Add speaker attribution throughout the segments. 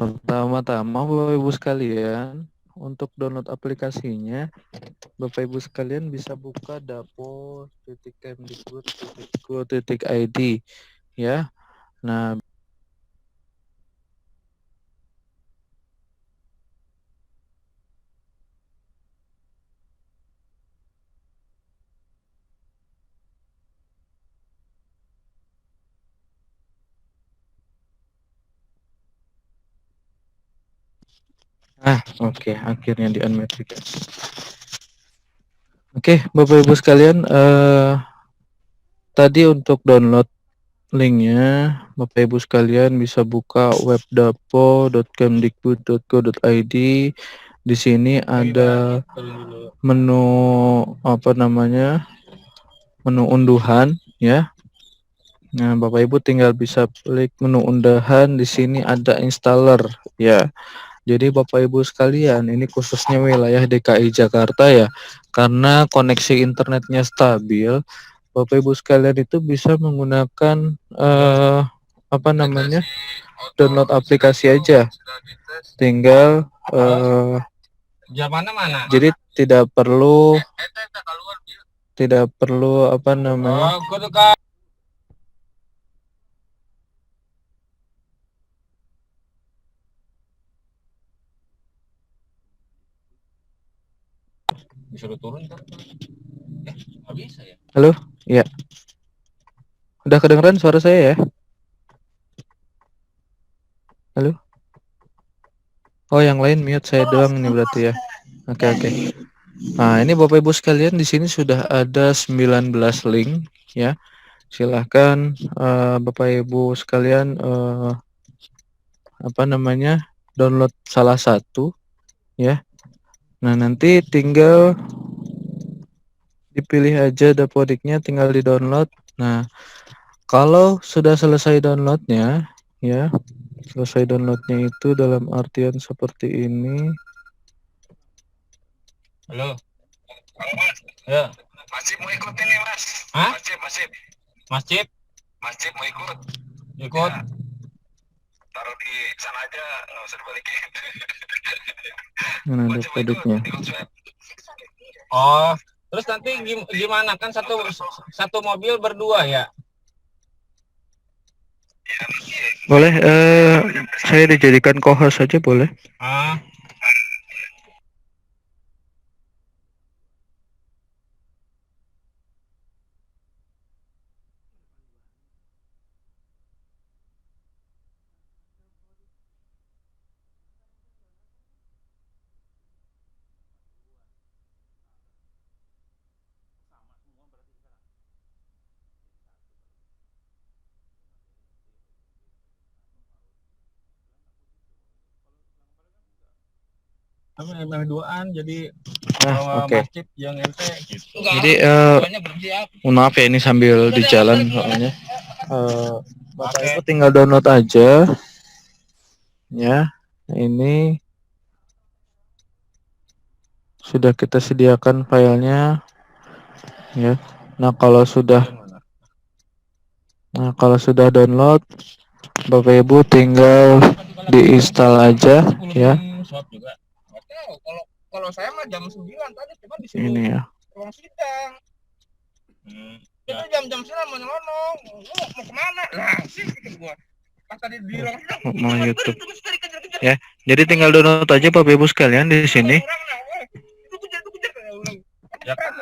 Speaker 1: Pertama-tama Bapak Ibu sekalian, untuk download aplikasinya, Bapak Ibu sekalian bisa buka dapo.kemdikbud.go.id ya. Nah, oke, akhirnya di unmute juga. Oke, Bapak Ibu sekalian, tadi untuk download linknya, Bapak Ibu sekalian bisa buka web dapo.kemdikbud.go.id. Di sini ada menu menu unduhan ya. Nah, Bapak Ibu tinggal bisa klik menu unduhan, di sini ada installer ya. Jadi Bapak Ibu sekalian, ini khususnya wilayah DKI Jakarta ya. Karena koneksi internetnya stabil, Bapak Ibu sekalian itu bisa menggunakan download aplikasi aja. Tinggal jadi tidak perlu disuruh turun kan? Nggak bisa ya. Halo? Ya. Udah kedengeran suara saya ya? Halo? Oh, yang lain mute, saya doang nih berarti ya. Oke. Nah, ini Bapak Ibu sekalian, di sini sudah ada 19 link ya. Silahkan Bapak Ibu sekalian download salah satu ya. Nah, nanti tinggal dipilih aja dapodiknya, tinggal di-download. Nah, kalau sudah selesai downloadnya ya, selesai downloadnya itu dalam artian seperti ini. Halo. Ya. Masih mau ikut ini, Mas? Hah? Masjid mau ikut. Ikut. Ya. Taruh di sana aja, nggak usah dibalikin. Mana dapodiknya? Oh, terus nanti gimana, kan satu mobil berdua ya? Boleh, saya dijadikan co-host saja boleh? Duaan, jadi masjid yang ente gitu. Jadi mohon maaf ya, ini sambil di jalan soalnya. Bapak Ibu tinggal download aja ya. Ini sudah kita sediakan filenya ya. Nah, kalau sudah download, Bapak Ibu tinggal diinstal aja ya. Kalau saya mah jam 9 tadi cuma disuruh ini ya. Ruang sidang. Itu jam-jam 9 mau nyelonong. Mau kemana? Lah, sih gua. Pas tadi di ruang sidang mau YouTube. Ya, jadi tinggal download aja Bapak Ibu sekalian di sini. Ya kan.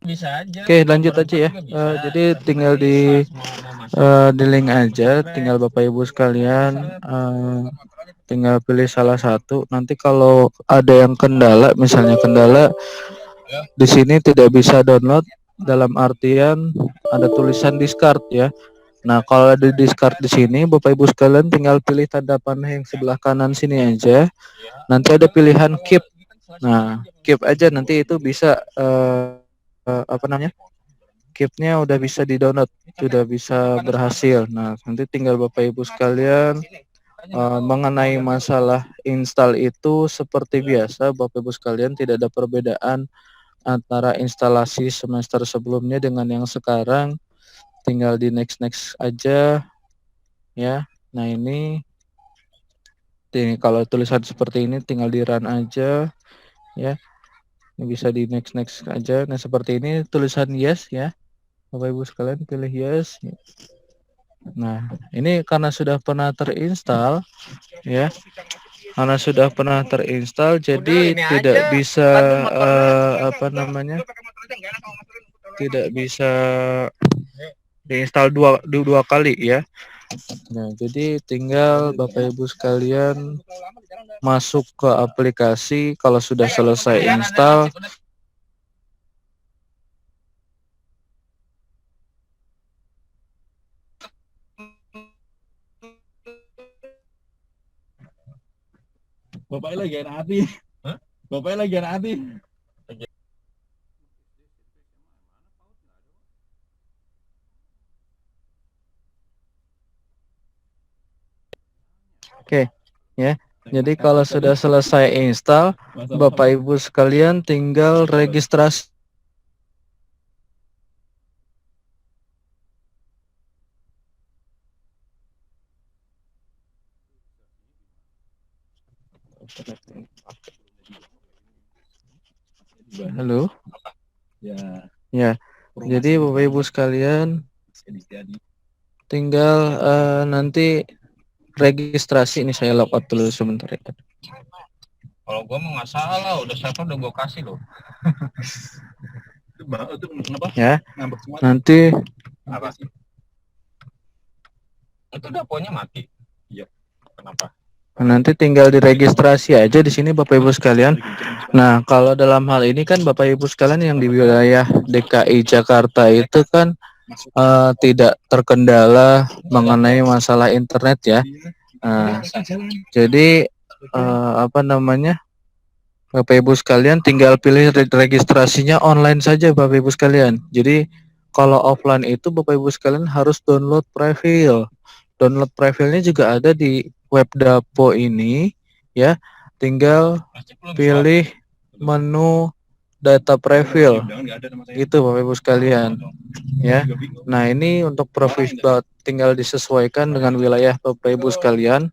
Speaker 1: Bisa aja. Oke, lanjut aja ya. Jadi tinggal di link aja, tinggal Bapak Ibu sekalian tinggal pilih salah satu. Nanti kalau ada yang kendala, misalnya kendala di sini tidak bisa download, dalam artian ada tulisan discard ya. Nah, kalau ada discard di sini, Bapak Ibu sekalian tinggal pilih tanda panah yang sebelah kanan sini aja. Nanti ada pilihan keep. Nah, keep aja, nanti itu bisa keepnya udah bisa di download, sudah bisa berhasil. Nah, nanti tinggal Bapak Ibu sekalian Mengenai masalah install itu seperti biasa Bapak Ibu sekalian, tidak ada perbedaan antara instalasi semester sebelumnya dengan yang sekarang, tinggal di next next aja ya. Nah ini kalau tulisan seperti ini tinggal di run aja ya. Ini bisa di next next aja. Nah seperti ini tulisan yes ya, Bapak Ibu sekalian pilih yes. Nah ini karena sudah pernah terinstall ya, karena sudah pernah terinstall jadi tidak bisa apa namanya, tidak bisa diinstal dua kali ya. Nah jadi tinggal Bapak Ibu sekalian masuk ke aplikasi, kalau sudah selesai install
Speaker 2: Bapak lagi anak hati. Bapak lagi anak hati.
Speaker 1: Oke, ya. Jadi kalau sudah selesai install, Bapak Ibu sekalian tinggal registrasi. Halo.
Speaker 2: Ya.
Speaker 1: Ya. Jadi Bapak Ibu sekalian tinggal nanti registrasi. Ini saya logout dulu sebentar ya.
Speaker 2: Kalau gua mau nggak salah, udah server udah gua kasih loh. Itu kenapa?
Speaker 1: Ya. Nanti
Speaker 2: Apa? Itu udah poinnya mati. Iya. Kenapa?
Speaker 1: nanti tinggal diregistrasi aja di sini Bapak Ibu sekalian. Nah, kalau dalam hal ini kan Bapak Ibu sekalian yang di wilayah DKI Jakarta itu kan tidak terkendala mengenai masalah internet ya. Jadi apa namanya, Bapak Ibu sekalian tinggal pilih registrasinya online saja Bapak Ibu sekalian. Jadi kalau offline itu Bapak Ibu sekalian harus download profil. Download profilnya juga ada di web Dapo ini ya. Tinggal pilih menu data profil. Itu Bapak Ibu sekalian ya. Nah, ini untuk profil tinggal disesuaikan dengan wilayah Bapak Ibu sekalian.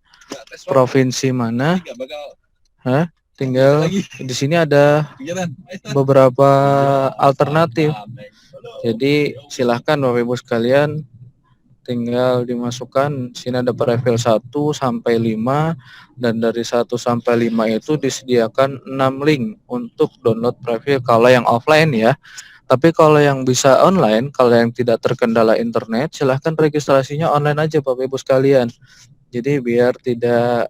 Speaker 1: Provinsi mana? Tinggal di sini ada beberapa alternatif. Jadi silahkan Bapak Ibu sekalian tinggal dimasukkan. Sini ada profil 1 sampai 5 dan dari 1 sampai 5 itu disediakan 6 link untuk download profil kalau yang offline ya. Tapi kalau yang bisa online, kalau yang tidak terkendala internet, silahkan registrasinya online aja Bapak Ibu sekalian. Jadi biar tidak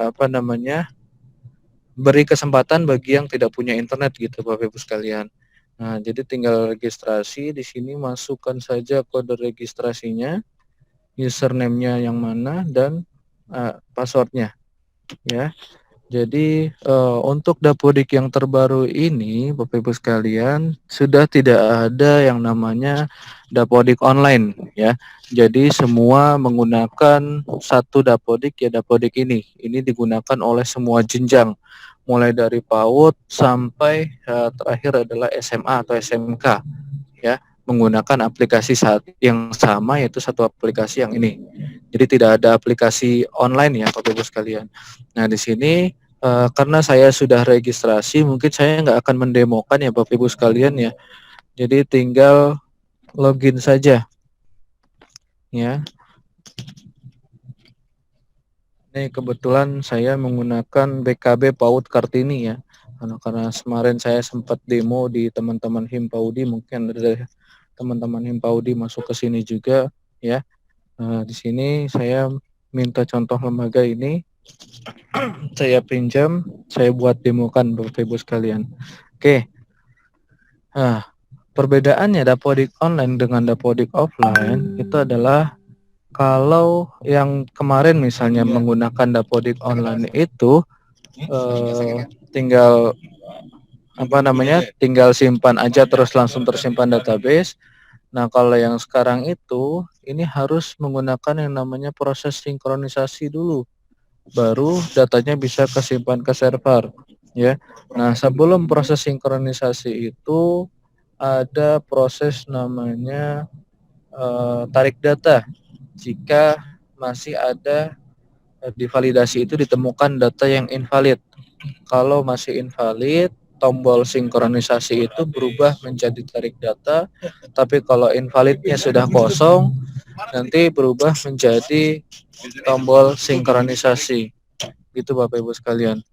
Speaker 1: apa namanya, beri kesempatan bagi yang tidak punya internet gitu Bapak Ibu sekalian. Nah, jadi tinggal registrasi di sini, masukkan saja kode registrasinya, username-nya yang mana dan passwordnya ya. Jadi untuk Dapodik yang terbaru ini Bapak Ibu sekalian sudah tidak ada yang namanya Dapodik online ya. Jadi semua menggunakan satu Dapodik ya, Dapodik ini. Ini digunakan oleh semua jenjang mulai dari PAUD sampai terakhir adalah SMA atau SMK ya, menggunakan aplikasi saat yang sama, yaitu satu aplikasi yang ini. Jadi tidak ada aplikasi online ya Bapak Ibu sekalian. Nah di sini karena saya sudah registrasi, mungkin saya nggak akan mendemokan ya Bapak Ibu sekalian ya. Jadi tinggal login saja ya. Ini kebetulan saya menggunakan BKB PAUD Kartini ya. Karena kemarin saya sempat demo di teman-teman Himpaudi, mungkin ada teman-teman Himpaudi masuk ke sini juga ya. Nah, di sini saya minta contoh lembaga ini, saya pinjam, saya buat demokan Bapak Ibu sekalian. Oke. Nah, perbedaannya Dapodik online dengan Dapodik offline itu adalah kalau yang kemarin misalnya menggunakan Dapodik online itu tinggal apa namanya, tinggal simpan aja terus langsung tersimpan database. Nah, kalau yang sekarang itu ini harus menggunakan yang namanya proses sinkronisasi dulu baru datanya bisa kesimpan ke server ya. Nah, sebelum proses sinkronisasi itu ada proses namanya tarik data. Jika masih ada di validasi itu ditemukan data yang invalid. Kalau masih invalid, tombol sinkronisasi itu berubah menjadi tarik data, tapi kalau invalidnya sudah kosong, nanti berubah menjadi tombol sinkronisasi. Itu Bapak Ibu sekalian.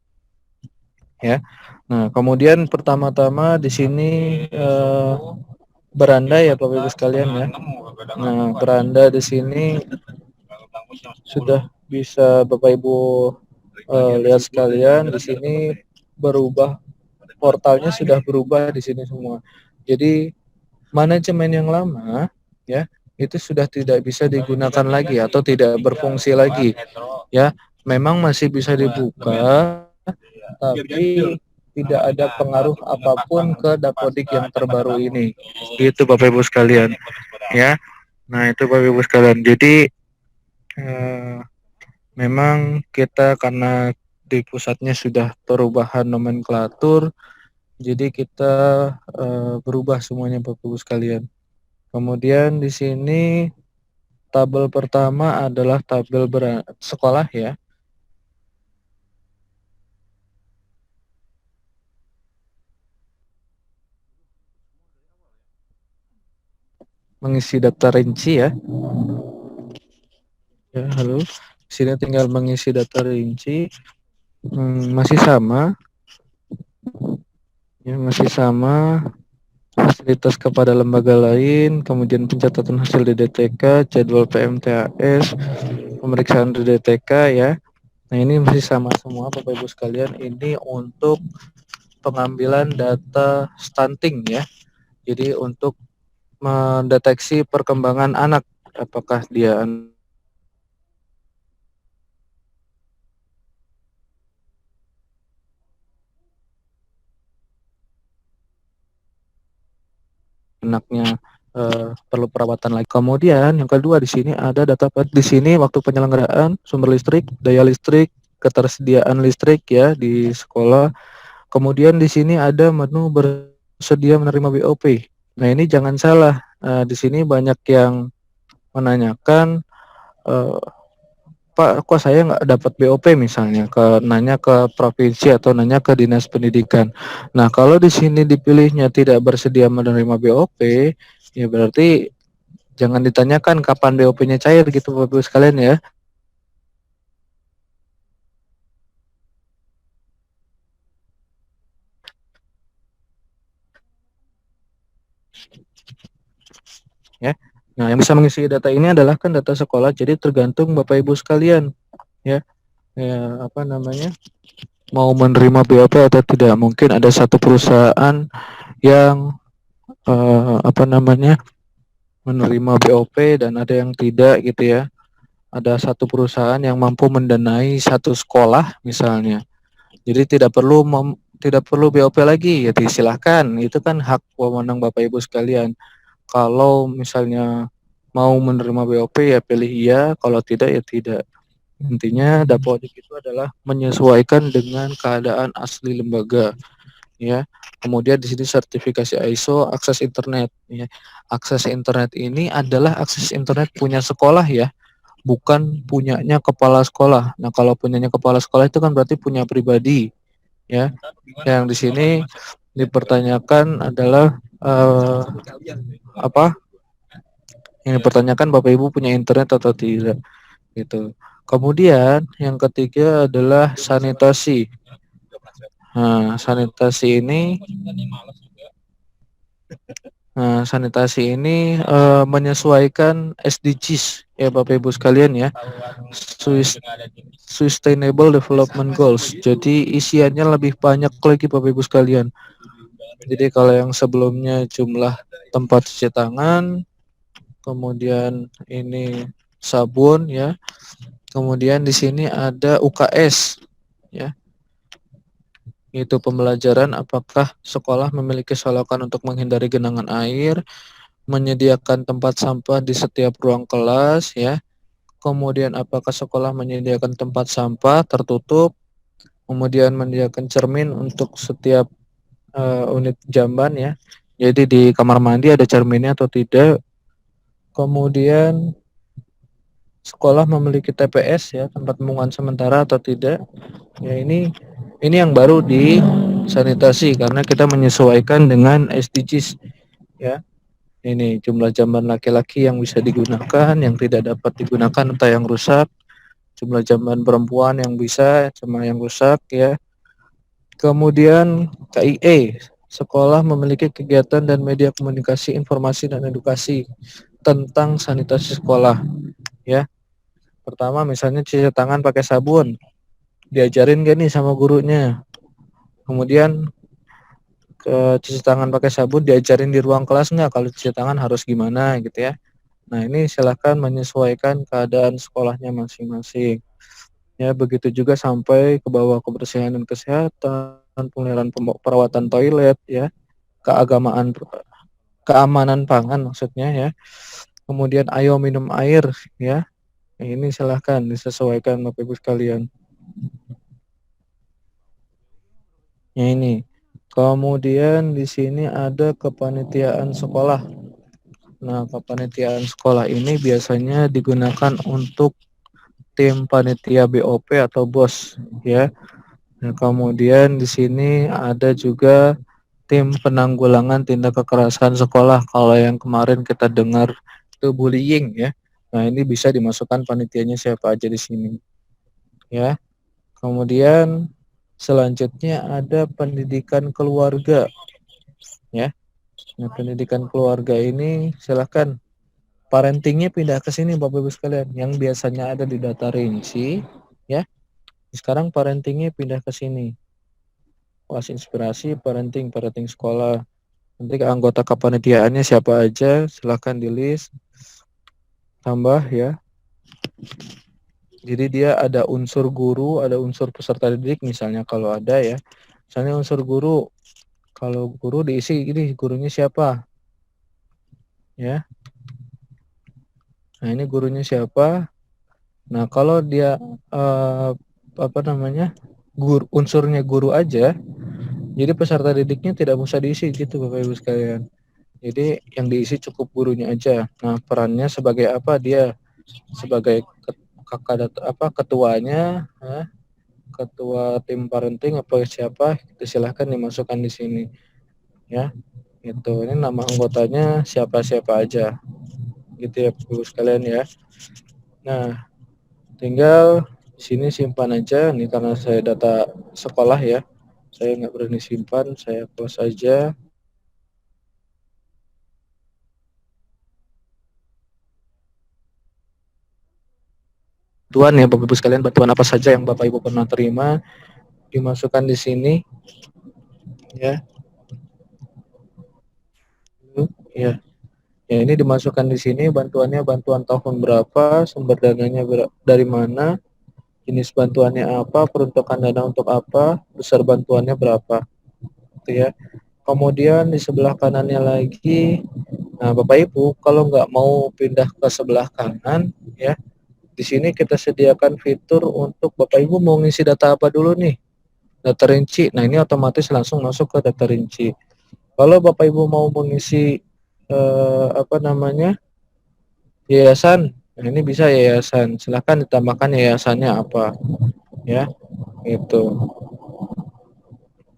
Speaker 1: Ya. Nah, kemudian pertama-tama di sini beranda ya Bapak Ibu sekalian ya. Nah, beranda di sini sudah bisa Bapak Ibu lihat sekalian di sini berubah, portalnya sudah berubah di sini semua. Jadi manajemen yang lama ya itu sudah tidak bisa digunakan lagi atau tidak berfungsi lagi ya. Memang masih bisa dibuka tapi tidak ada pengaruh apapun ke Dapodik yang terbaru ini. Gitu Bapak Ibu sekalian ya. Nah, itu Bapak Ibu sekalian. Jadi memang kita karena di pusatnya sudah perubahan nomenklatur, jadi kita berubah semuanya Bapak Ibu sekalian. Kemudian di sini tabel pertama adalah tabel sekolah ya. Mengisi daftar rinci ya. Ya, halo. Di sini tinggal mengisi data rinci. Masih sama. Ya, masih sama. Fasilitas kepada lembaga lain, kemudian pencatatan hasil DDTK, jadwal PMTAS, pemeriksaan DDTK ya. Nah, ini masih sama semua Bapak Ibu sekalian. Ini untuk pengambilan data stunting ya. Jadi untuk mendeteksi perkembangan anak, apakah dia anaknya perlu perawatan lagi. Kemudian yang kedua di sini ada data di sini waktu penyelenggaraan, sumber listrik, daya listrik, ketersediaan listrik ya di sekolah. Kemudian di sini ada menu bersedia menerima BOP. Nah, ini jangan salah. Di sini banyak yang menanyakan, Pak, kok saya nggak dapat BOP misalnya, nanya ke provinsi atau nanya ke dinas pendidikan. Nah, kalau di sini dipilihnya tidak bersedia menerima BOP, ya berarti jangan ditanyakan kapan BOP-nya cair gitu Bapak Ibu sekalian ya. Ya. Nah, yang bisa mengisi data ini adalah kan data sekolah, jadi tergantung Bapak Ibu sekalian ya. Ya, apa namanya? Mau menerima BOP atau tidak. Mungkin ada satu perusahaan yang apa namanya? Menerima BOP dan ada yang tidak gitu ya. Ada satu perusahaan yang mampu mendanai satu sekolah misalnya. Jadi tidak perlu BOP lagi, ya silahkan. Itu kan hak wewenang Bapak Ibu sekalian. Kalau misalnya mau menerima BOP ya pilih iya, kalau tidak ya tidak. Intinya Dapodik itu adalah menyesuaikan dengan keadaan asli lembaga ya. Kemudian di sini sertifikasi ISO akses internet ya. Akses internet ini adalah akses internet punya sekolah ya, bukan punyanya kepala sekolah. Nah, kalau punyanya kepala sekolah itu kan berarti punya pribadi ya. Yang di sini dipertanyakan adalah apa? Yang dipertanyakan Bapak Ibu punya internet atau tidak gitu. Kemudian yang ketiga adalah sanitasi. Nah, sanitasi ini menyesuaikan SDGs ya Bapak Ibu sekalian ya. Sustainable Development Goals. Jadi isiannya lebih banyak lagi Bapak Ibu sekalian. Jadi kalau yang sebelumnya jumlah tempat cuci tangan, kemudian ini sabun ya. Kemudian di sini ada UKS ya. Itu pembelajaran apakah sekolah memiliki solokan untuk menghindari genangan air, menyediakan tempat sampah di setiap ruang kelas ya. kemudian apakah sekolah menyediakan tempat sampah tertutup, kemudian menyediakan cermin untuk setiap unit jamban ya. Jadi di kamar mandi ada cerminnya atau tidak. Kemudian sekolah memiliki TPS ya, tempat pembuangan sementara atau tidak. Ya ini yang baru di sanitasi karena kita menyesuaikan dengan SDGs ya. Ini jumlah jamban laki-laki yang bisa digunakan, yang tidak dapat digunakan atau yang rusak, jumlah jamban perempuan yang bisa sama yang rusak ya. Kemudian KIE, sekolah memiliki kegiatan dan media komunikasi, informasi dan edukasi tentang sanitasi sekolah ya. Pertama misalnya cuci tangan pakai sabun, diajarin gak nih sama gurunya. Kemudian cuci tangan pakai sabun diajarin di ruang kelas nggak kalau cuci tangan harus gimana gitu ya. Nah ini silahkan menyesuaikan keadaan sekolahnya masing-masing. Ya begitu juga sampai ke bawah kebersihan dan kesehatan, pemeliharaan perawatan toilet ya, keagamaan keamanan pangan maksudnya ya. Kemudian ayo minum air ya. Ini silahkan disesuaikan Bapak Ibu sekalian. Ya ini. Kemudian di sini ada kepanitiaan sekolah. Nah, kepanitiaan sekolah ini biasanya digunakan untuk tim panitia BOP atau BOS ya. Nah, kemudian di sini ada juga tim penanggulangan tindak kekerasan sekolah. Kalau yang kemarin kita dengar itu bullying ya. Nah, ini bisa dimasukkan panitianya siapa aja di sini ya. Kemudian selanjutnya ada pendidikan keluarga ya. Nah, pendidikan keluarga ini silahkan parentingnya pindah ke sini Bapak Ibu sekalian. Yang biasanya ada di data rinci ya. Sekarang parentingnya pindah ke sini. Kelas inspirasi parenting sekolah. Nanti anggota kepanitiaannya siapa aja silahkan di list. Tambah ya. Jadi dia ada unsur guru, ada unsur peserta didik misalnya kalau ada ya. Misalnya unsur guru, kalau guru diisi ini gurunya siapa ya. Nah ini gurunya siapa. Nah kalau dia apa namanya unsurnya guru aja, jadi peserta didiknya tidak usah diisi gitu Bapak Ibu sekalian. Jadi yang diisi cukup gurunya aja. Nah perannya sebagai apa, dia sebagai ketuanya, ketua tim parenting apa siapa, itu silahkan dimasukkan di sini ya. Itu ini nama anggotanya siapa aja gitu ya Bapak sekalian ya. Nah tinggal di sini simpan aja nih karena saya data sekolah ya, saya nggak berani simpan, saya close aja. Bantuan ya Bapak Ibu sekalian, bantuan apa saja yang Bapak Ibu pernah terima dimasukkan di sini ya. Ya. Ya ini dimasukkan di sini bantuannya, bantuan tahun berapa, sumber dananya dari mana, jenis bantuannya apa, peruntukan dana untuk apa, besar bantuannya berapa. Gitu ya. Kemudian di sebelah kanannya lagi, nah Bapak Ibu kalau nggak mau pindah ke sebelah kanan ya, di sini kita sediakan fitur untuk Bapak Ibu mau ngisi data apa dulu nih, data rinci. Nah ini otomatis langsung masuk ke data rinci. Kalau Bapak Ibu mau mengisi apa namanya yayasan, nah ini bisa yayasan, silahkan ditambahkan yayasannya apa ya itu.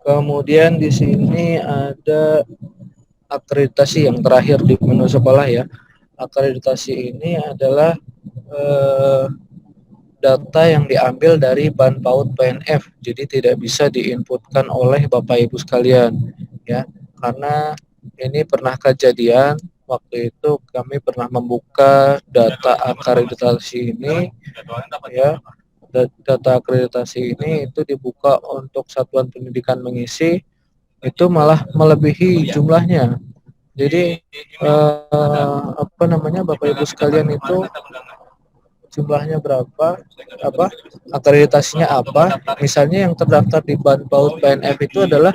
Speaker 1: Kemudian di sini ada akreditasi yang terakhir di menu sekolah ya. Akreditasi ini adalah data yang diambil dari Ban PAUD PNF, jadi tidak bisa diinputkan oleh Bapak Ibu sekalian ya, karena ini pernah kejadian waktu itu kami pernah membuka data akreditasi ini ya. Data akreditasi ini itu dibuka untuk satuan pendidikan mengisi, itu malah melebihi jumlahnya. Jadi apa namanya Bapak Ibu sekalian itu jumlahnya berapa, apa akreditasinya apa, misalnya yang terdaftar di Ban PAUD PNF itu adalah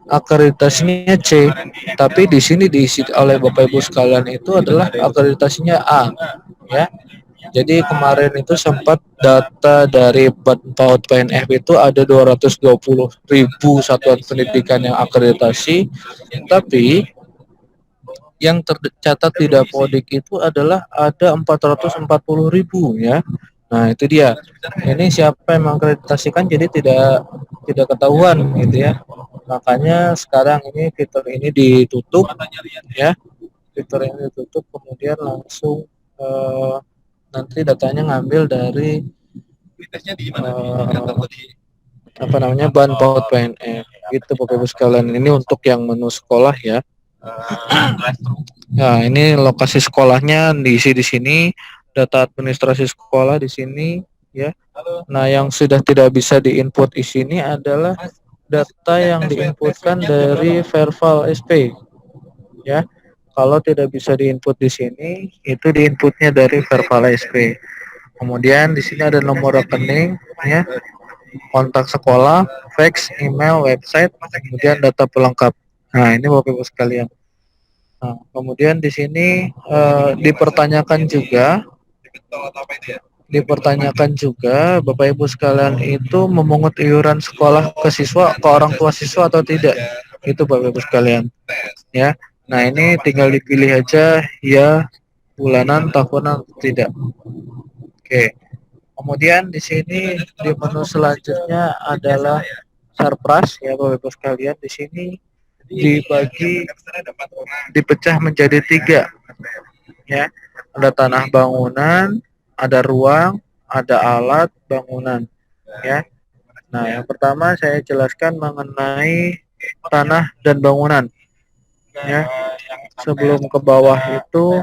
Speaker 1: akreditasinya C, tapi di sini diisi oleh Bapak Ibu sekalian itu adalah akreditasinya A ya. Jadi kemarin itu sempat data dari PAUD PNF itu ada 220.000 satuan pendidikan yang akreditasi, tapi yang tercatat di Dapodik itu adalah ada 440.000 ya. Nah itu dia. Ini siapa yang mengakreditasikan jadi tidak ketahuan gitu ya. Makanya sekarang ini fitur ini ditutup ya. Fitur ini ditutup kemudian langsung nanti datanya ngambil dari apa namanya bahan PAUD PNF gitu Bapak Ibu sekalian. Ini untuk yang menu sekolah ya. Nah, ini lokasi sekolahnya diisi di sini, data administrasi sekolah di sini ya. Nah, yang sudah tidak bisa diinput di sini adalah data yang diinputkan dari Verval SP ya. Kalau tidak bisa diinput di sini, itu diinputnya dari Verval SP. Kemudian di sini ada nomor rekening ya, kontak sekolah, fax, email, website, kemudian data pelengkap. Nah, ini Bapak Ibu sekalian. Nah, kemudian di sini dipertanyakan juga Bapak Ibu sekalian itu memungut iuran sekolah ke siswa ke orang tua siswa atau tidak. Itu Bapak Ibu sekalian. Ya. Nah, ini tinggal dipilih aja ya bulanan, tahunan, tidak. Oke. Kemudian di sini di menu selanjutnya adalah Sarpras ya Bapak Ibu sekalian. Di sini dibagi dipecah menjadi 3 ya. Ada tanah bangunan, ada ruang, ada alat bangunan ya. Nah, yang pertama saya jelaskan mengenai tanah dan bangunan ya. Sebelum ke bawah itu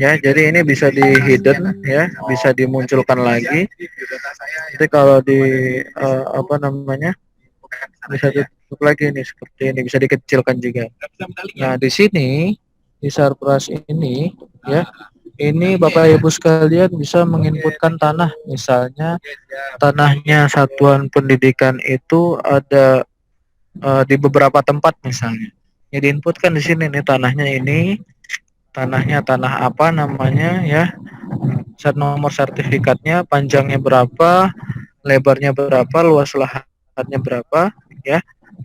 Speaker 1: ya, jadi ini bisa di hidden ya, bisa dimunculkan lagi. Jadi kalau di apa namanya? Bisa ditutup lagi nih seperti ini, bisa dikecilkan juga. Nah, di sini di Sarpras ini ya, ini Bapak Ibu sekalian bisa menginputkan tanah. Misalnya tanahnya satuan pendidikan itu ada di beberapa tempat misalnya. Ya diinputkan di sini nih tanahnya tanah apa namanya ya. Nomor sertifikatnya, panjangnya berapa, lebarnya berapa, luas lahannya berapa ya.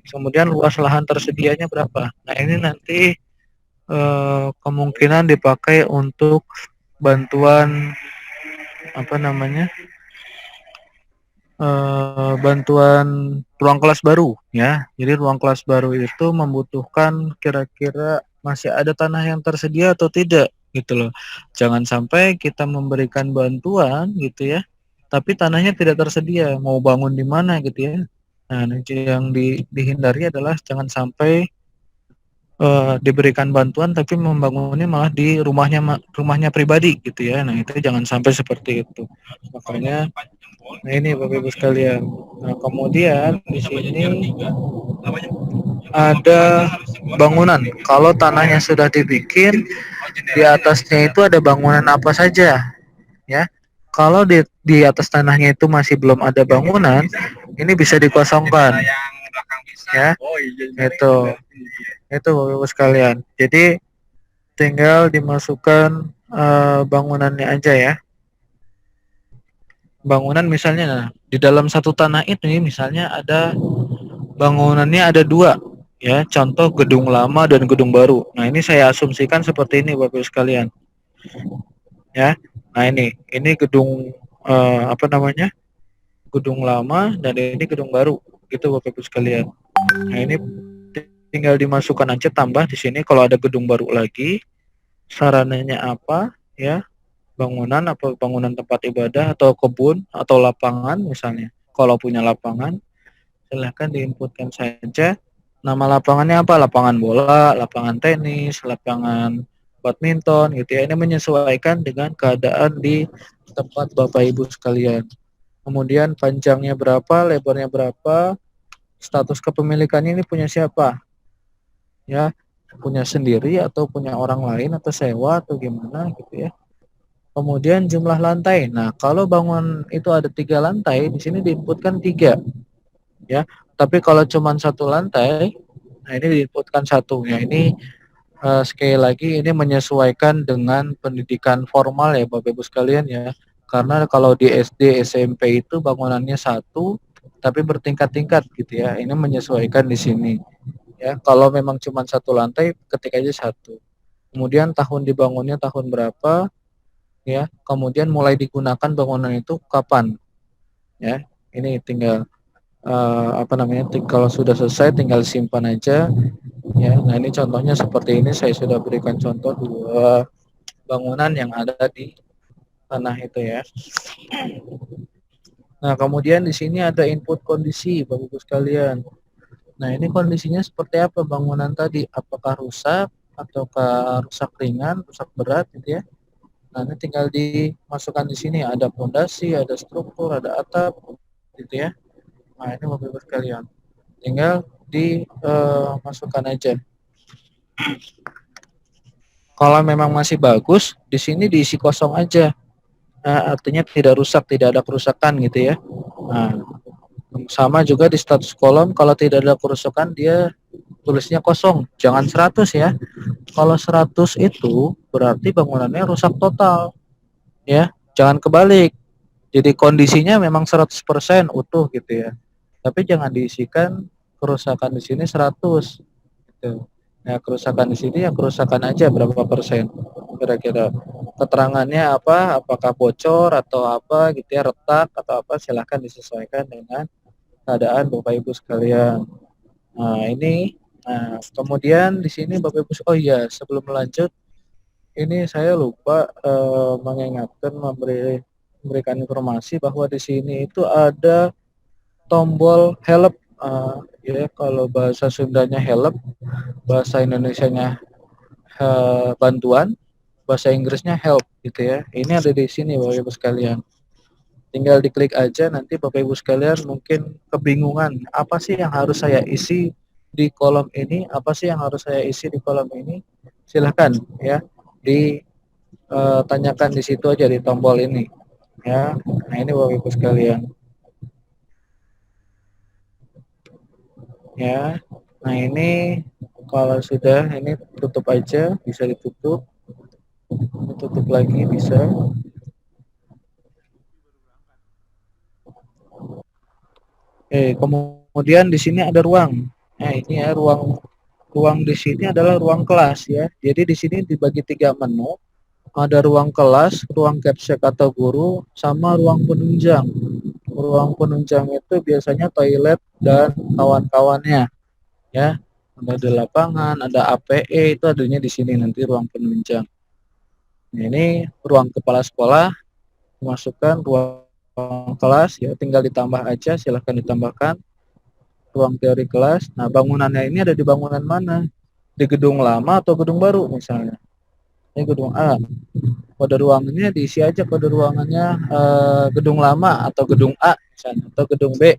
Speaker 1: Kemudian luas lahan tersedianya berapa. Nah, ini nanti kemungkinan dipakai untuk bantuan apa namanya bantuan ruang kelas baru ya. Jadi ruang kelas baru itu membutuhkan kira-kira masih ada tanah yang tersedia atau tidak gitu loh. Jangan sampai kita memberikan bantuan gitu ya, tapi tanahnya tidak tersedia, mau bangun di mana gitu ya. Nah, yang dihindari adalah jangan sampai diberikan bantuan tapi membangunnya malah di rumahnya pribadi gitu ya. Nah, itu jangan sampai seperti itu. Makanya nah ini Bapak Ibu sekalian. Nah, kemudian di sini ada bangunan. Kalau tanahnya sudah dibikin, di atasnya itu ada bangunan apa saja, ya. Kalau di atas tanahnya itu masih belum ada bangunan, ini bisa dikosongkan, ya. Itu Bapak Ibu sekalian. Jadi tinggal dimasukkan bangunannya aja ya. Bangunan misalnya, nah, di dalam satu tanah ini misalnya ada bangunannya ada 2 ya, contoh gedung lama dan gedung baru. Nah, ini saya asumsikan seperti ini Bapak Ibu sekalian ya. Nah, ini gedung apa namanya, gedung lama dan ini gedung baru gitu Bapak Ibu sekalian. Nah, ini tinggal dimasukkan aja, tambah di sini kalau ada gedung baru lagi, sarananya apa ya, bangunan apa, bangunan tempat ibadah atau kebun atau lapangan misalnya. Kalau punya lapangan silahkan diinputkan saja nama lapangannya apa, lapangan bola, lapangan tenis, lapangan badminton gitu ya. Ini menyesuaikan dengan keadaan di tempat Bapak Ibu sekalian. Kemudian panjangnya berapa, lebarnya berapa, status kepemilikannya ini punya siapa ya, punya sendiri atau punya orang lain atau sewa atau gimana gitu ya. Kemudian jumlah lantai. Nah, kalau bangun itu ada 3 lantai, di sini diinputkan 3 ya. Tapi kalau cuma 1 lantai, nah ini diinputkan 1 ya. Ini sekali lagi ini menyesuaikan dengan pendidikan formal ya Bapak Ibu sekalian ya. Karena kalau di SD SMP itu bangunannya satu tapi bertingkat-tingkat gitu ya. Ini menyesuaikan di sini ya. Kalau memang cuma satu lantai ketik aja satu. Kemudian tahun dibangunnya tahun berapa ya. Kemudian mulai digunakan bangunan itu kapan ya. Ini tinggal kalau sudah selesai tinggal simpan aja ya. Nah, ini contohnya seperti ini, saya sudah berikan contoh dua bangunan yang ada di tanah itu ya. Nah, kemudian di sini ada input kondisi Bapak Ibu sekalian. Nah, ini kondisinya seperti apa bangunan tadi? Apakah rusak ataukah rusak ringan, rusak berat gitu ya. Nah, ini tinggal dimasukkan di sini, ada fondasi, ada struktur, ada atap gitu ya. Nah, ini Bapak Ibu sekalian. Tinggal dimasukkan aja. Kalau memang masih bagus, di sini diisi kosong aja. Nah, artinya tidak rusak, tidak ada kerusakan gitu ya. Nah, sama juga di status kolom, kalau tidak ada kerusakan dia tulisnya kosong, jangan 100 ya. Kalau 100 itu berarti bangunannya rusak total ya. Jangan kebalik. Jadi kondisinya memang 100% utuh gitu ya. Tapi jangan diisikan kerusakan di sini 100 gitu. Nah, kerusakan di sini ya kerusakan aja berapa persen kira-kira. Keterangannya apa? Apakah bocor atau apa gitu ya, retak atau apa, silahkan disesuaikan dengan keadaan Bapak Ibu sekalian. Nah, ini kemudian di sini Bapak Ibu, oh iya, sebelum lanjut ini saya lupa mengingatkan memberikan informasi bahwa di sini itu ada tombol help, ya kalau bahasa Sundanya help, bahasa Indonesianya bantuan, bahasa Inggrisnya help gitu ya. Ini ada di sini Bapak Ibu sekalian. Tinggal diklik aja, nanti Bapak Ibu sekalian mungkin kebingungan, apa sih yang harus saya isi di kolom ini, apa sih yang harus saya isi di kolom ini. Silahkan ya ditanyakan di situ aja, di tombol ini ya. Nah, ini Bapak Ibu sekalian ya. Nah, ini kalau sudah ini tutup aja, bisa ditutup, tutup lagi bisa. Kemudian di sini ada ruang. Nah, ini ya ruang ruang di sini adalah ruang kelas ya. Jadi di sini dibagi 3 menu. Ada ruang kelas, ruang capsek atau guru, sama ruang penunjang. Ruang penunjang itu biasanya toilet dan kawan-kawannya ya. Ada di lapangan, ada APE, itu adanya di sini nanti ruang penunjang. Nah, ini ruang kepala sekolah, masukkan ruang kelas ya, tinggal ditambah aja, silahkan ditambahkan ruang teori kelas. Nah, bangunannya ini ada di bangunan mana? Di gedung lama atau gedung baru misalnya? Ini gedung A. Kode ruangannya diisi aja, kode ruangannya gedung lama atau gedung A misalnya, atau gedung B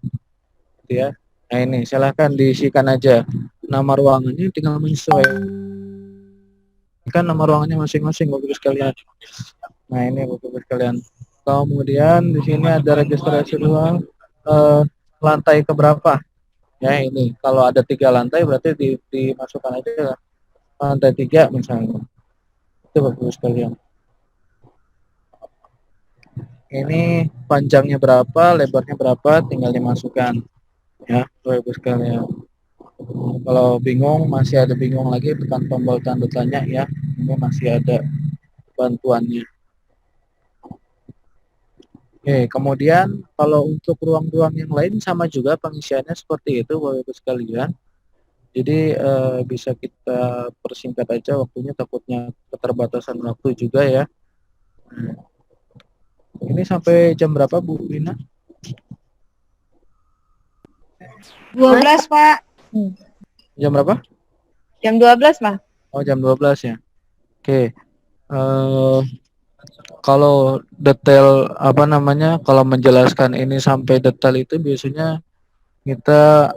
Speaker 1: gitu ya. Nah, ini silahkan diisikan aja nama ruangannya, tinggal menyesuaikan nama ruangannya masing-masing Bapak Ibu sekalian. Nah, ini Bapak Ibu sekalian. Kemudian di sini ada registrasi ruang lantai keberapa. Ya, ini kalau ada 3 lantai berarti dimasukkan aja lantai 3 misalnya. Itu Bapak Ibu sekalian. Ini panjangnya berapa, lebarnya berapa, tinggal dimasukkan ya Bapak Ibu sekalian. Kalau bingung, masih ada bingung lagi, tekan tombol tanda tanya ya. Ini masih ada bantuannya. Oke, kemudian kalau untuk ruang-ruang yang lain sama juga pengisiannya seperti itu Bapak Ibu sekalian. Jadi bisa kita persingkat aja waktunya, takutnya keterbatasan waktu juga ya. Ini sampai jam berapa Bu Lina?
Speaker 3: 12, Pak.
Speaker 1: Jam berapa?
Speaker 3: Jam 12, Pak.
Speaker 1: Oh, jam 12 ya. Oke. Kalau detail apa namanya, kalau menjelaskan ini sampai detail itu biasanya kita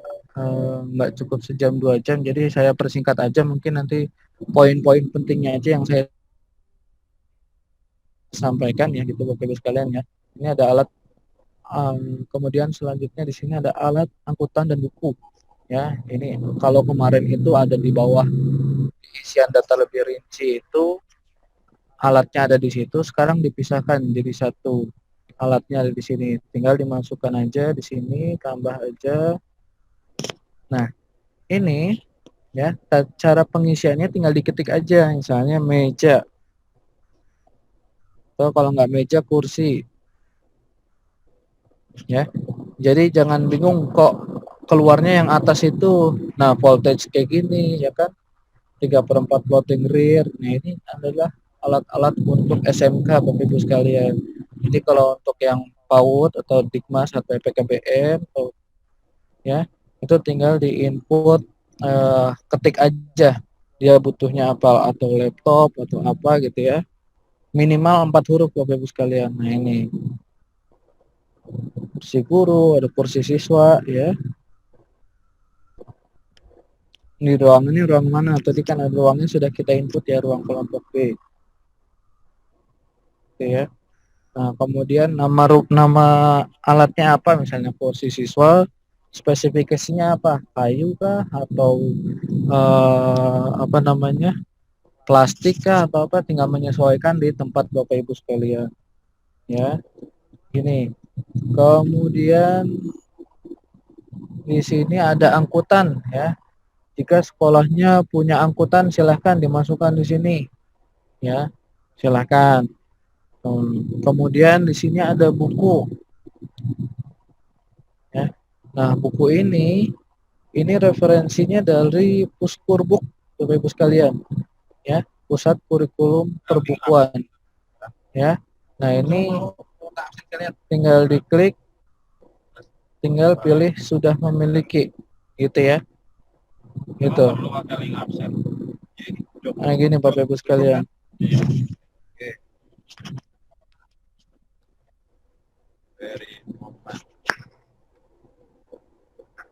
Speaker 1: nggak cukup sejam 2 jam, jadi saya persingkat aja, mungkin nanti poin-poin pentingnya aja yang saya sampaikan ya gitu Bapak Ibu sekalian ya. Ini ada alat, kemudian selanjutnya di sini ada alat angkutan dan buku ya. Ini kalau kemarin itu ada di bawah pengisian data lebih rinci itu alatnya ada di situ, sekarang dipisahkan jadi satu. Alatnya ada di sini, tinggal dimasukkan aja di sini, tambah aja. Nah, ini ya cara pengisiannya tinggal diketik aja, misalnya meja, atau kalau nggak meja kursi, ya. Jadi jangan bingung kok keluarnya yang atas itu. Nah, voltage kayak gini, ya kan? 3/4 floating rear. Nah, ini adalah alat-alat untuk SMK Bapak Ibu sekalian. Jadi kalau untuk yang PAUD atau Dikmas atau PKBM atau ya itu tinggal di input, ketik aja dia butuhnya apa, atau laptop atau apa gitu ya. Minimal 4 huruf Bapak Ibu sekalian. Nah, ini kursi guru, ada kursi siswa ya. Ini ruangan, ini ruang mana? Tadi kan ada ruangnya sudah kita input ya, ruang kelompok B. Oke ya. Nah, kemudian nama alatnya apa? Misalnya kursi siswa, spesifikasinya apa? Kayu kah atau apa namanya? Plastik kah atau apa? Tinggal menyesuaikan di tempat Bapak Ibu sekalian. Ya. Ini. Kemudian di sini ada angkutan ya. Jika sekolahnya punya angkutan, silahkan dimasukkan di sini. Ya, silahkan. Kemudian di sini ada buku. Ya. Nah, buku ini referensinya dari Puskurbuk, Bapak Ibu sekalian. Ya, Pusat Kurikulum Perbukuan. Ya. Nah, ini tinggal diklik, tinggal pilih sudah memiliki, gitu ya. Gitu. Nah, gini Bapak Ibu sekalian.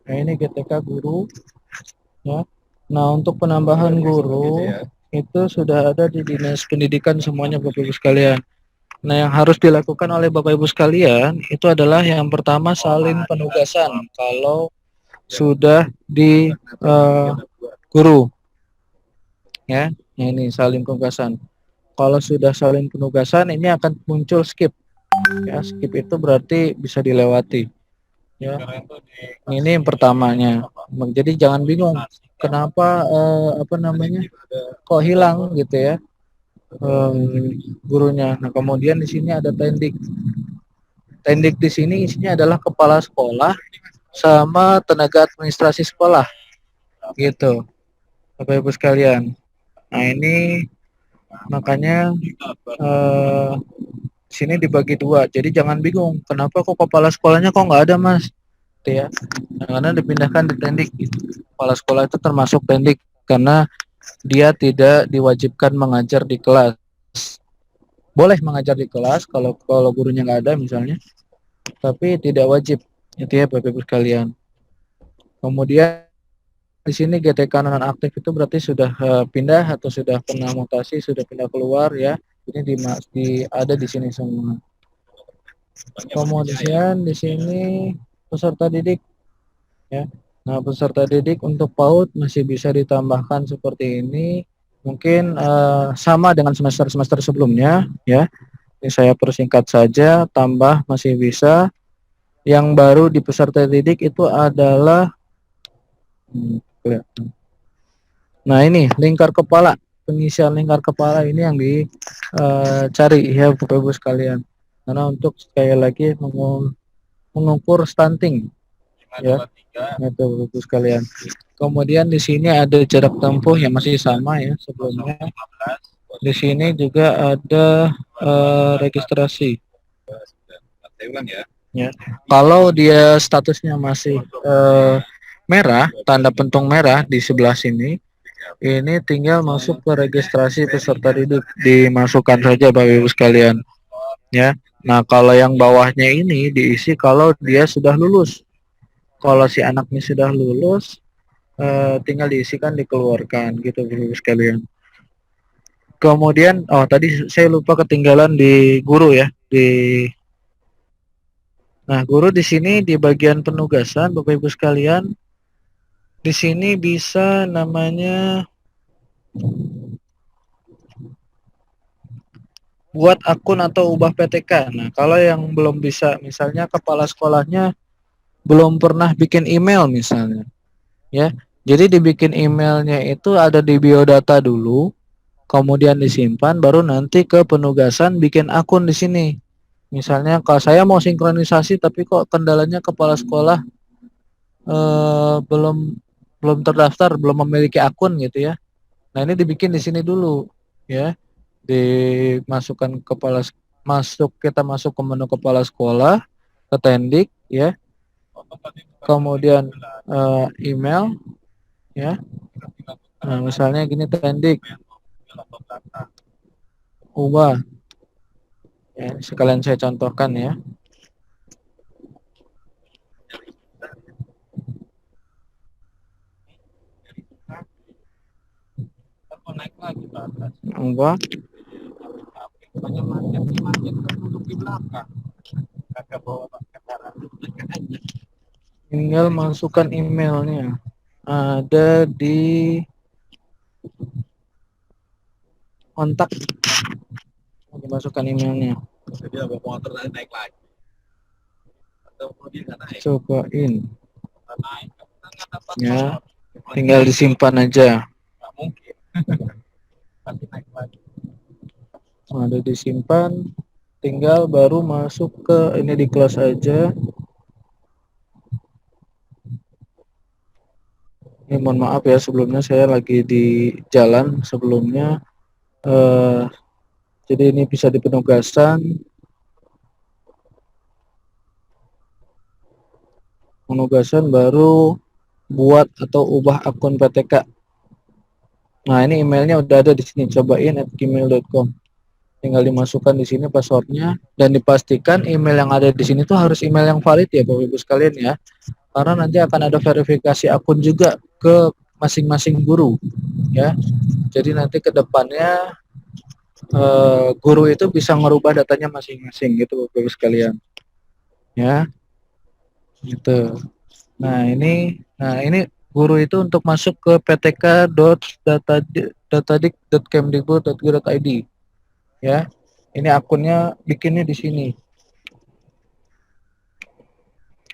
Speaker 1: Nah, ini GTK guru ya. Nah, untuk penambahan guru itu sudah ada di Dinas Pendidikan semuanya Bapak Ibu sekalian. Nah, yang harus dilakukan oleh Bapak Ibu sekalian itu adalah yang pertama salin penugasan kalau sudah di guru ya. Nah, ini salin penugasan. Kalau sudah salin penugasan ini akan muncul skip. Ya, skip itu berarti bisa dilewati. Ya. Ini yang pertamanya. Jadi jangan bingung kenapa apa namanya kok hilang gitu ya gurunya. Nah, kemudian di sini ada tendik. Tendik di sini isinya adalah kepala sekolah sama tenaga administrasi sekolah. Gitu. Bapak Ibu sekalian. Nah, ini makanya sini dibagi dua. Jadi jangan bingung kenapa kok kepala sekolahnya kok nggak ada, Mas. Gitu ya. Nah, karena dipindahkan di tendik. Kepala sekolah itu termasuk tendik karena dia tidak diwajibkan mengajar di kelas. Boleh mengajar di kelas kalau gurunya nggak ada misalnya, tapi tidak wajib. Itu ya Bapak Ibu sekalian. Kemudian di sini GTK non aktif itu berarti sudah pindah atau sudah pernah mutasi, sudah pindah keluar ya. Ini ada di sini semua. Kemudian di sini peserta didik ya. Nah, peserta didik untuk PAUD masih bisa ditambahkan seperti ini. Mungkin sama dengan semester-semester sebelumnya ya. Ini saya persingkat saja, tambah masih bisa. Yang baru di peserta didik itu adalah nah, ini lingkar kepala. Pengisian lingkar kepala ini yang dicari ya Bapak Ibu sekalian. Karena untuk sekali lagi mengukur stunting ya. Itu Bapak Ibu sekalian. Kemudian di sini ada jarak tempuh yang masih sama ya sebelumnya. Di sini juga ada registrasi. Ya. Kalau dia statusnya masih merah, tanda pentung merah di sebelah sini, ini tinggal masuk ke registrasi peserta didik, dimasukkan saja Bapak Ibu sekalian. Ya. Nah, kalau yang bawahnya ini diisi kalau dia sudah lulus. Kalau si anaknya sudah lulus, tinggal diisikan, dikeluarkan gitu Bapak Ibu sekalian. Kemudian tadi saya lupa ketinggalan di guru ya. Nah, guru di sini di bagian penugasan Bapak Ibu sekalian. Di sini bisa namanya buat akun atau ubah PTK. Nah, kalau yang belum bisa, misalnya kepala sekolahnya belum pernah bikin email misalnya, ya. Jadi dibikin emailnya itu ada di biodata dulu, kemudian disimpan, baru nanti ke penugasan bikin akun di sini. Misalnya kalau saya mau sinkronisasi tapi kok kendalanya kepala sekolah belum terdaftar, belum memiliki akun gitu ya. Nah, ini dibikin di sini dulu ya. Dimasukkan kita masuk ke menu kepala sekolah, ke Tendik ya. Kemudian email ya. Nah, misalnya gini Tendik ubah ya, sekalian saya contohkan ya.
Speaker 2: Naik lagi ke atas.
Speaker 1: Ubah
Speaker 2: Banyak manjat duduk di belakang. Kakak bawa kendaraan aja.
Speaker 1: tinggal masukkan emailnya. Ada di kontak. Masukkan emailnya.
Speaker 2: Jadi bawa motor naik lagi. Atau dia nggak naik.
Speaker 1: Cobain
Speaker 2: Naik. Nggak dapat
Speaker 1: ya.
Speaker 2: motor.
Speaker 1: Tinggal disimpan aja.
Speaker 2: Nggak mungkin. Pasti naik lagi.
Speaker 1: Ada disimpan, tinggal baru masuk ke ini di kelas aja. Ini mohon maaf ya, sebelumnya saya lagi di jalan sebelumnya. Jadi ini bisa di penugasan, baru buat atau ubah akun PTK. Nah, ini emailnya udah ada di sini, cobain @gmail.com. Tinggal dimasukkan di sini passwordnya dan dipastikan email yang ada di sini tuh harus email yang valid ya Bapak Ibu sekalian ya. Karena nanti akan ada verifikasi akun juga ke masing-masing guru ya. Jadi nanti ke depannya guru itu bisa merubah datanya masing-masing gitu Bapak Ibu sekalian. Ya, gitu. Nah, ini guru itu untuk masuk ke ptk.datadik.kemdikbud.go.id ya. Ini akunnya bikinnya di sini.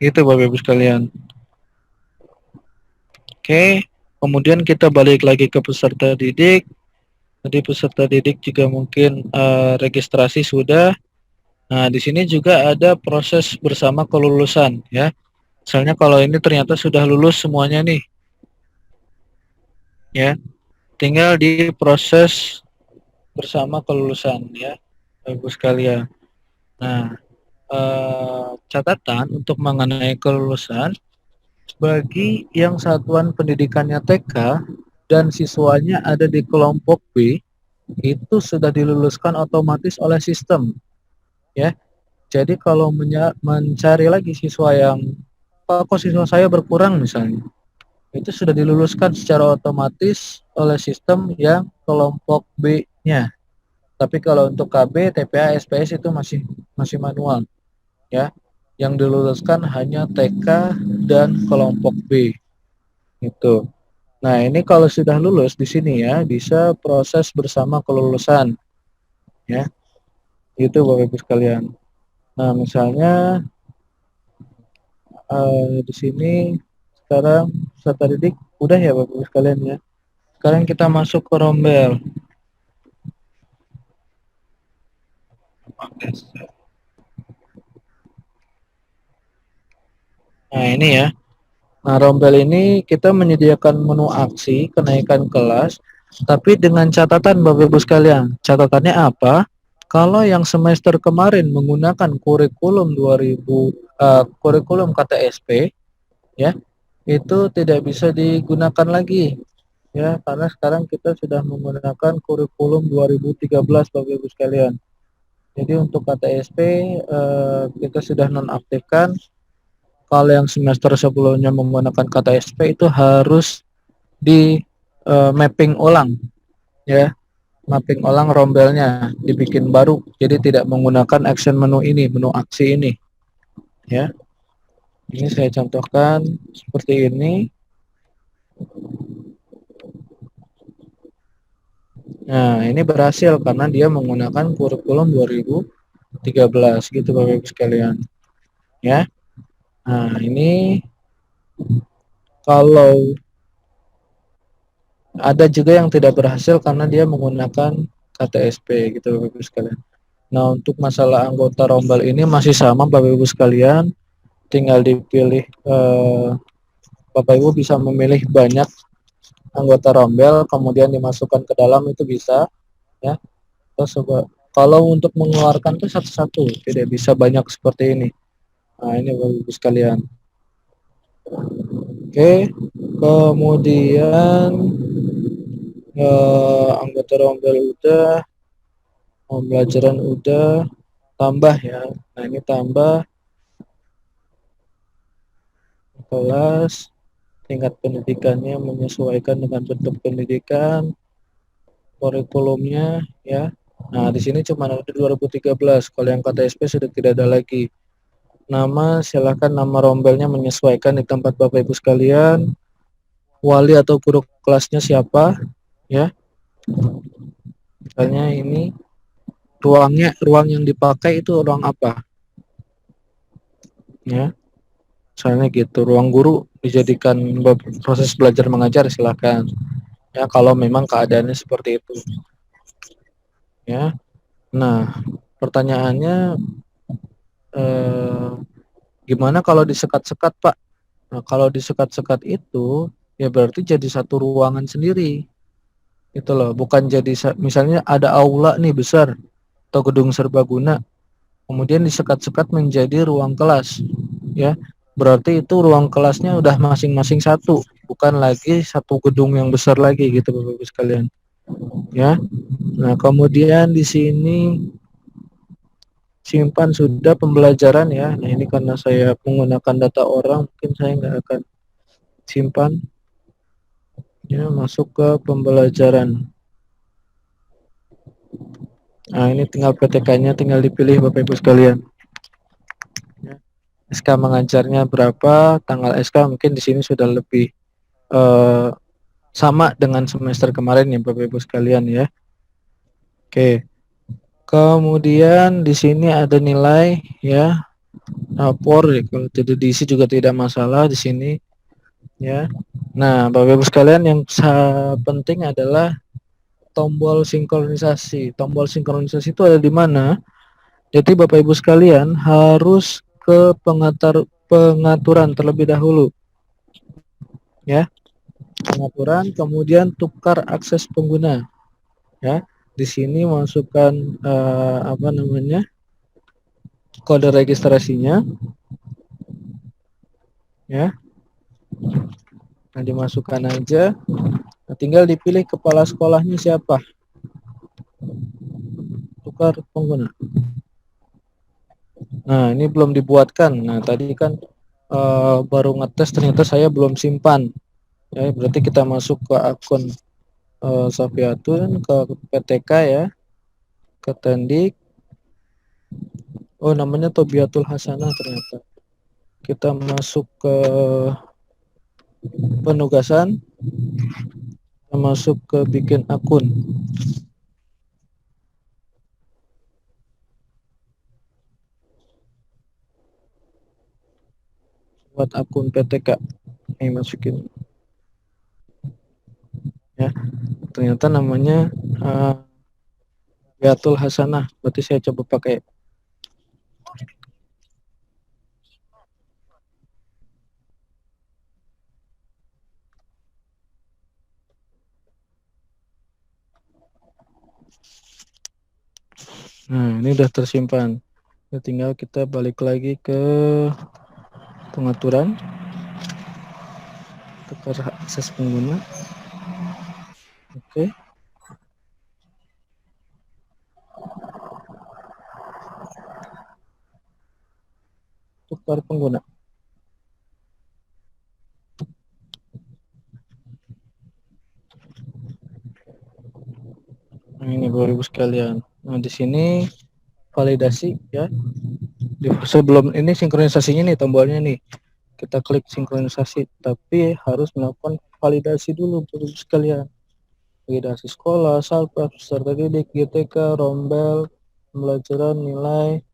Speaker 1: Gitu Bapak Ibu sekalian. Oke, kemudian kita balik lagi ke peserta didik. Tadi peserta didik juga mungkin registrasi sudah. Nah, di sini juga ada proses bersama kelulusan ya. Misalnya kalau ini ternyata sudah lulus semuanya nih. Ya, tinggal di proses bersama kelulusan ya, Ibu sekalian. Nah, catatan untuk mengenai kelulusan bagi yang satuan pendidikannya TK dan siswanya ada di kelompok B itu sudah diluluskan otomatis oleh sistem ya. Jadi kalau mencari lagi siswa yang kok siswa saya berkurang misalnya, itu sudah diluluskan secara otomatis oleh sistem yang kelompok B-nya. Tapi kalau untuk KB, TPA, SPS itu masih manual ya. Yang diluluskan hanya TK dan kelompok B. Itu. Nah, ini kalau sudah lulus di sini ya, bisa proses bersama kelulusan ya. Itu Bapak Ibu sekalian. Nah, misalnya di sini sekarang peserta didik udah ya Bapak Ibu sekalian ya. Sekarang kita masuk ke rombel. Nah, ini ya. Nah, rombel ini kita menyediakan menu aksi kenaikan kelas, tapi dengan catatan Bapak Ibu sekalian. Catatannya apa? Kalau yang semester kemarin menggunakan kurikulum 2000 kurikulum KTSP ya, itu tidak bisa digunakan lagi ya, karena sekarang kita sudah menggunakan kurikulum 2013 Bapak Ibu sekalian. Jadi untuk KTSP kita sudah nonaktifkan. Kalau yang semester sebelumnya menggunakan KTSP itu harus di mapping ulang ya, mapping ulang rombelnya, dibikin baru, jadi tidak menggunakan action menu ini, menu aksi ini ya. Ini saya contohkan seperti ini Nah, ini berhasil karena dia menggunakan kurikulum 2013 gitu Bapak Ibu sekalian. Ya. Nah, ini kalau ada juga yang tidak berhasil karena dia menggunakan KTSP gitu Bapak Ibu sekalian. Nah, untuk masalah anggota rombel ini masih sama Bapak Ibu sekalian, tinggal dipilih Bapak Ibu bisa memilih banyak anggota rombel kemudian dimasukkan ke dalam itu bisa ya. Terus kalau untuk mengeluarkan itu satu-satu, tidak bisa banyak seperti ini. Nah, ini Bapak Ibu sekalian. Oke, kemudian anggota rombel udah, pembelajaran udah, tambah ya. Nah, ini tambah kelas, tingkat pendidikannya menyesuaikan dengan bentuk pendidikan, kurikulumnya ya. Nah, di sini cuma ada 2013. Kalau yang KTSP sudah tidak ada lagi. Nama, silakan nama rombelnya menyesuaikan di tempat Bapak Ibu sekalian. Wali atau guru kelasnya siapa ya. Misalnya ini ruang yang dipakai itu ruang apa ya. Misalnya gitu, ruang guru dijadikan proses belajar mengajar silakan. Ya, kalau memang keadaannya seperti itu. Ya. Nah, pertanyaannya gimana kalau disekat-sekat, Pak? Nah, kalau disekat-sekat itu ya berarti jadi satu ruangan sendiri. Itu loh, bukan jadi misalnya ada aula nih besar atau gedung serbaguna, kemudian disekat-sekat menjadi ruang kelas, ya. Berarti itu ruang kelasnya udah masing-masing satu, bukan lagi satu gedung yang besar lagi gitu Bapak-Ibu sekalian, ya. Nah, kemudian di sini simpan sudah pembelajaran ya. Nah, ini karena saya menggunakan data orang, mungkin saya nggak akan simpan. Ya, masuk ke pembelajaran. Nah, ini tinggal PTK-nya tinggal dipilih Bapak Ibu sekalian. Ya. SK mengajarnya berapa, tanggal SK mungkin di sini sudah lebih sama dengan semester kemarin ya Bapak Ibu sekalian ya. Oke. Kemudian di sini ada nilai ya, rapor ya, kalau tidak diisi juga tidak masalah di sini ya. Nah, Bapak Ibu sekalian yang penting adalah tombol sinkronisasi. Tombol sinkronisasi itu ada di mana? Jadi Bapak Ibu sekalian harus ke pengaturan terlebih dahulu. Ya. Pengaturan kemudian tukar akses pengguna. Ya. Di sini masukkan apa namanya? Kode registrasinya. Ya. Nah, dimasukkan aja. Nah, tinggal dipilih kepala sekolahnya siapa. Tukar pengguna. Nah, ini belum dibuatkan. Nah, tadi kan baru ngetes ternyata saya belum simpan. Ya, berarti kita masuk ke akun Safiatun, ke PTK ya, ke Tendik. Oh, namanya Tobiatul Hasanah ternyata. Kita masuk ke penugasan, kita masuk ke bikin akun. Buat akun PTK. Ini masukin. Ya, ternyata namanya Tobiatul Hasanah. Berarti saya coba pakai. Nah, ini udah tersimpan. Ya, tinggal kita balik lagi ke pengaturan, tukar akses pengguna. Oke. Tukar pengguna. Nah, ini Bapak Ibu sekalian. Nah, di sini validasi ya. Sebelum ini sinkronisasinya nih, tombolnya nih. Kita klik sinkronisasi, tapi harus melakukan validasi dulu Bapak Ibu sekalian. agitasi sekolah, salpet, peserta didik, GTK, rombel, pembelajaran, nilai,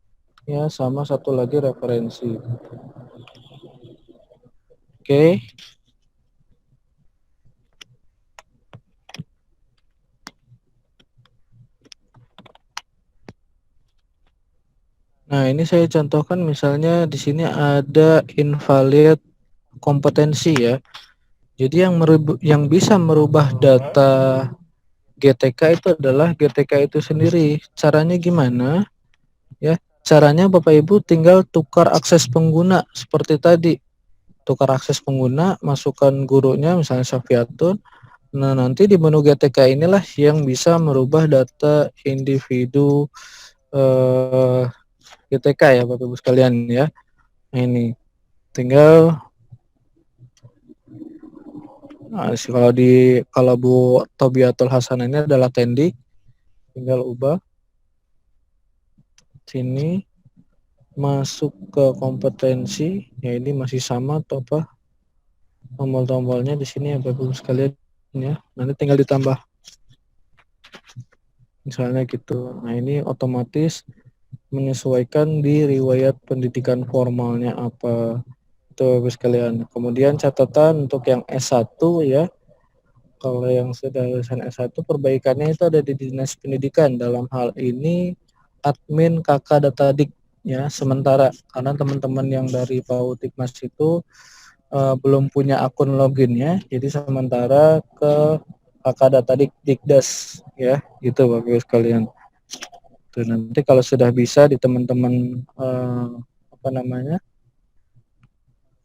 Speaker 1: ya, sama satu lagi referensi. Oke. Nah, ini saya contohkan misalnya di sini ada invalid kompetensi ya. Jadi yang bisa merubah data GTK itu adalah GTK itu sendiri. Caranya gimana? Ya, caranya Bapak Ibu tinggal tukar akses pengguna seperti tadi. Tukar akses pengguna, masukkan gurunya misalnya Safiatun. Nah, nanti di menu GTK inilah yang bisa merubah data individu GTK ya Bapak Ibu sekalian ya. Nah, ini tinggal kalau Bu Tobiatul Hasan ini adalah Tendi, tinggal ubah sini masuk ke kompetensi ya, ini masih sama atau apa tombol-tombolnya di sini ya Bapak Ibu sekalian ya. Nanti tinggal ditambah misalnya gitu. Nah, ini otomatis menyesuaikan di riwayat pendidikan formalnya apa itu Bapak sekalian. Kemudian catatan untuk yang S1 ya. Kalau yang sudah lulusan S1 perbaikannya itu ada di Dinas Pendidikan, dalam hal ini admin KK Datadik ya sementara, karena teman-teman yang dari Pautikmas itu belum punya akun loginnya, jadi sementara ke KK Datadik Dikdas ya, gitu Bapak Ibu sekalian. Tuh, nanti kalau sudah bisa di teman-teman apa namanya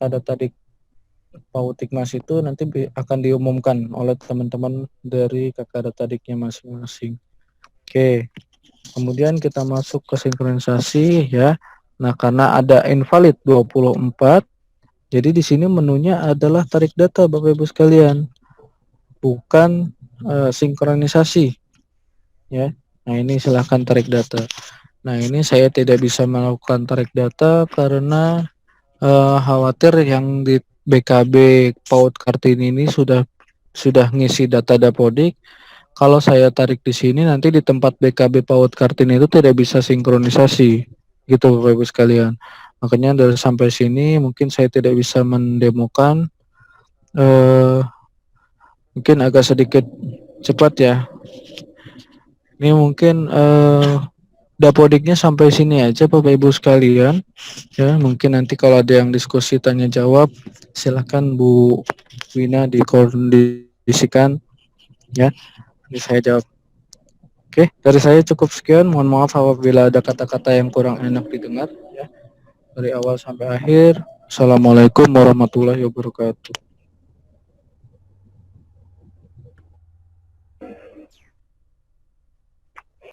Speaker 1: Datadik Pautikmas itu nanti akan diumumkan oleh teman-teman dari kakak Datadiknya masing-masing. Oke, kemudian kita masuk ke sinkronisasi ya. Nah, karena ada invalid 24, jadi di sini menunya adalah tarik data Bapak Ibu sekalian, bukan sinkronisasi ya. Nah, ini silahkan tarik data. Nah, ini saya tidak bisa melakukan tarik data karena khawatir yang di BKB PAUD Kartini ini sudah ngisi data Dapodik. Kalau saya tarik di sini nanti di tempat BKB PAUD Kartini itu tidak bisa sinkronisasi gitu Bapak Ibu sekalian. Makanya dari sampai sini mungkin saya tidak bisa mendemokan, mungkin agak sedikit cepat ya. Ini mungkin Dapodiknya sampai sini aja Bapak Ibu sekalian ya. Mungkin nanti kalau ada yang diskusi tanya jawab silahkan Bu Wina dikondisikan ya, ini saya jawab. Oke, dari saya cukup sekian. Mohon maaf apabila ada kata-kata yang kurang enak didengar ya. Dari awal sampai akhir. Assalamualaikum warahmatullahi wabarakatuh.